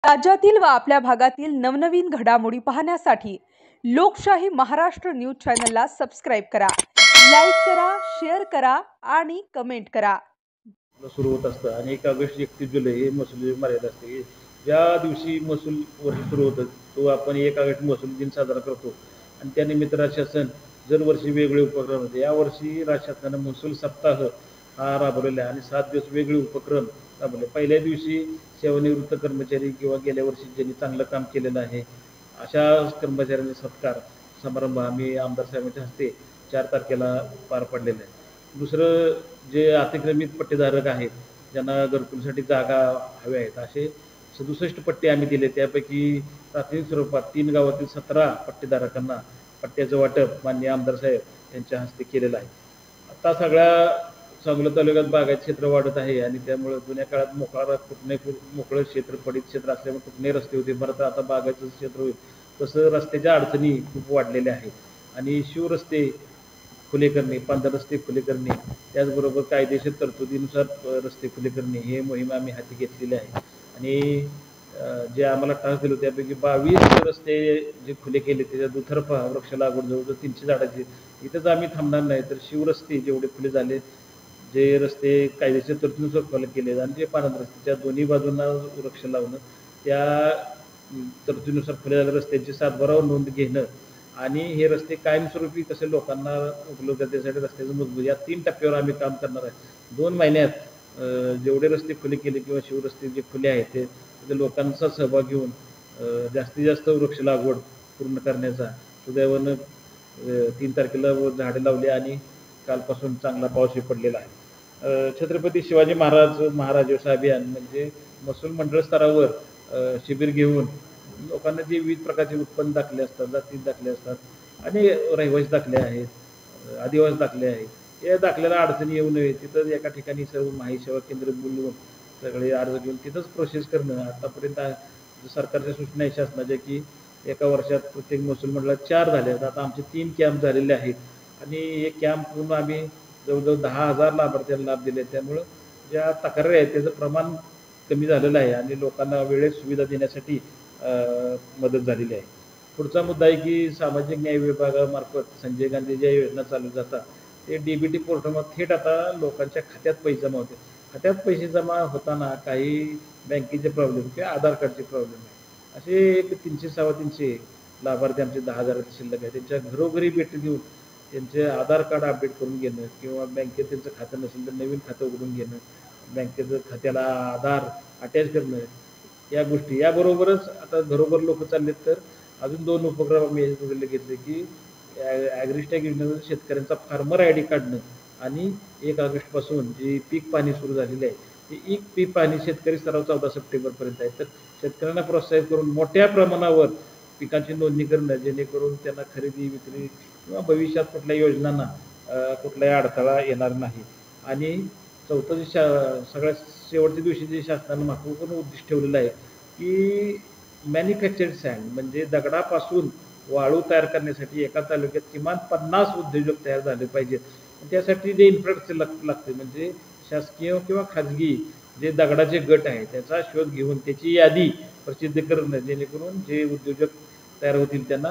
राज्यातील व आपल्या भागातील नवनवीन घडामोडी पाहण्यासाठी लोकशाही महाराष्ट्र न्यूज चॅनलला सबस्क्राईब करा, लाईक करा, शेअर करा आणि कमेंट करा. सुरू होत असतं आणि 1 ऑगस्ट 31 जुलै हे महसूल मर्यादा असते. ज्या दिवशी महसूल वर्ष सुरू होतं तो आपण 1 ऑगस्ट महसूल दिन साजरा करतो आणि त्यानिमित्त राज्य शासन दरवर्षी वेगळे उपक्रम होते. यावर्षी राज्य शासनानं महसूल सप्ताह हा राबवलेला आहे आणि 7 दिवस वेगळे उपक्रम राबवले. पहिल्या दिवशी सेवानिवृत्त कर्मचारी किंवा गेल्या वर्षी ज्यांनी चांगलं काम केलेलं आहे अशा कर्मचाऱ्यांचा सत्कार समारंभ आम्ही आमदार साहेबांच्या हस्ते 4 तारखेला पार पडलेला आहे. दुसरं जे अतिक्रमित पट्टेधारक आहेत ज्यांना घरकुलसाठी जागा हव्या आहेत असे 67 पट्टे आम्ही दिले. त्यापैकी प्राथमिक स्वरूपात 3 गावातील 17 पट्टेधारकांना पट्ट्याचं वाटप माननीय आमदार साहेब यांच्या हस्ते केलेलं आहे. आता सगळ्या सांगोला तालुक्यात बागायत क्षेत्र वाढत आहे आणि त्यामुळे जुन्या काळात मोकळं क्षेत्र पडीत क्षेत्र असल्यामुळे कुठले रस्ते होते, बरं आता बागायचं क्षेत्र होईल तसं रस्त्याच्या अडचणी खूप वाढलेल्या आहेत आणि शिवरस्ते खुले करणे, पांढरे रस्ते खुले करणे, त्याचबरोबर कायदेशीर तरतुदीनुसार रस्ते खुले करणे हे मोहीम आम्ही हाती घेतलेली आहे. आणि जे आम्हाला टास्क दिलं त्यापैकी 22 रस्ते जे खुले केले त्याच्या दुतर्फा वृक्ष लागवड जवळजवळ 300 झाडाची. इथंच आम्ही थांबणार नाही तर शिवरस्ते जेवढे खुले झाले, जे रस्ते कायदेशीर तरतुदीनुसार खुले केले आणि जे पांढरे रस्त्याच्या दोन्ही बाजूंना वृक्ष लावणं, त्या तरतुदीनुसार खुले झालेल्या रस्त्यांची सातबारावर नोंद घेणं आणि हे रस्ते कायमस्वरूपी कसे लोकांना उपलब्धतेसाठी रस्त्याचं मजबूत या 3 टप्प्यावर आम्ही काम करणार आहे. 2 महिन्यात जेवढे रस्ते खुले केले किंवा शिवरस्ते जे खुले आहेत ते लोकांचा सहभाग घेऊन जास्तीत जास्त वृक्ष लागवड पूर्ण करण्याचा सुदैवानं 3 तारखेला झाडे लावली आणि कालपासून चांगला पाऊसही पडलेला आहे. छत्रपती शिवाजी महाराज व्यवसाय अभियान म्हणजे महसूल मंडळ स्तरावर शिबिर घेऊन लोकांना जे विविध प्रकारचे उत्पन्न दाखले असतात, जाती दाखले असतात आणि रहिवासी दाखले आहेत, आदिवासी दाखले आहेत. या दाखल्याला अडचणी येऊ नये तिथं एका ठिकाणी सर्व माहिती सेवा केंद्र बोलवून सगळे अर्ज घेऊन तिथंच प्रोसेस करणं. आतापर्यंत सरकारच्या सूचना आहे शासनाच्या की एका वर्षात प्रत्येक महसूल मंडळात 4 झाले आहेत. आता आमचे 3 कॅम्प झालेले आहेत आणि हे कॅम्प पूर्ण आम्ही जवळजवळ 10,000 लाभार्थ्यांना लाभ दिले. त्यामुळं ज्या तक्रारी आहेत त्याचं प्रमाण कमी झालेलं आहे आणि लोकांना वेळेत सुविधा देण्यासाठी मदत झालेली आहे. पुढचा मुद्दा आहे की सामाजिक न्याय विभागामार्फत संजय गांधी ज्या योजना चालू जातात ते DBT पोर्टलमध्ये थेट आता लोकांच्या खात्यात पैसे जमा होते. खात्यात पैसे जमा होताना काही बँकेचे प्रॉब्लेम किंवा आधार कार्डचे प्रॉब्लेम आहे. असे एक 300-350 लाभार्थी आमचे 10,000 शिल्लक आहे. त्यांच्या घरोघरी भेट घेऊन त्यांचे आधार कार्ड अपडेट करून घेणं किंवा बँकेत त्यांचं खातं नसेल तर नवीन खातं उघडून घेणं, बँकेचं खात्याला आधार अटॅच करणं या गोष्टी. याबरोबरच आता घरोघर लोक चाललेत तर अजून 2 उपक्रम आम्ही याच्याकडे घेतले की ॲग्रिस्टॅग योजनेतून शेतकऱ्यांचा फार्मर ID काढणं आणि 1 ऑगस्टपासून जी पीक पाहणी सुरू झालेली आहे ती पीक पाहणी शेतकरी स्तरावर 14 सप्टेंबरपर्यंत आहे. तर शेतकऱ्यांना प्रोत्साहित करून मोठ्या प्रमाणावर पिकांची नोंदणी करणं जेणेकरून त्यांना खरेदी विक्री किंवा भविष्यात कुठल्याही योजनांना कुठलाही अडथळा येणार नाही. आणि चौथं सगळ्यात शेवटच्या दिवशी जे शासनानं महत्त्वपूर्ण उद्दिष्ट ठेवलेलं आहे की मॅन्युफॅक्चर्ड सँड म्हणजे दगडापासून वाळू तयार करण्यासाठी एका तालुक्यात किमान 50 उद्योजक तयार झाले पाहिजेत. त्यासाठी जे इन्फ्रास्ट्रक्चर लागते म्हणजे शासकीय किंवा खाजगी जे दगडाचे गट आहे त्याचा शोध घेऊन त्याची यादी प्रसिद्ध करणं जेणेकरून जे उद्योजक तयार होतील त्यांना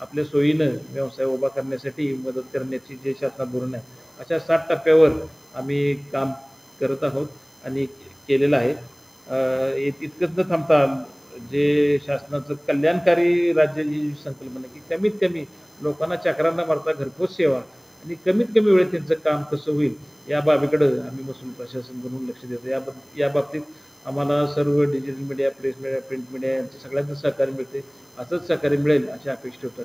आपल्या सोयीनं व्यवसाय उभा करण्यासाठी मदत करण्याची जे शासनात धोरण आहे अशा 7 टप्प्यावर आम्ही काम करत आहोत आणि केलेलं आहे. इतकंच न थांबता जे शासनाचं कल्याणकारी राज्य ही संकल्पना की कमीत कमी लोकांना चक्रांना मारता घरपोच सेवा आणि कमीत कमी वेळेत त्यांचं काम कसं होईल या बाबीकडं आम्ही महसूल प्रशासन म्हणून लक्ष देतो. या बाबतीत आम्हाला सर्व digital media, press media, print media यांचं सगळ्यांचं सहकार्य मिळते. असंच सहकार्य मिळेल अशी अपेक्षा ठेवतो.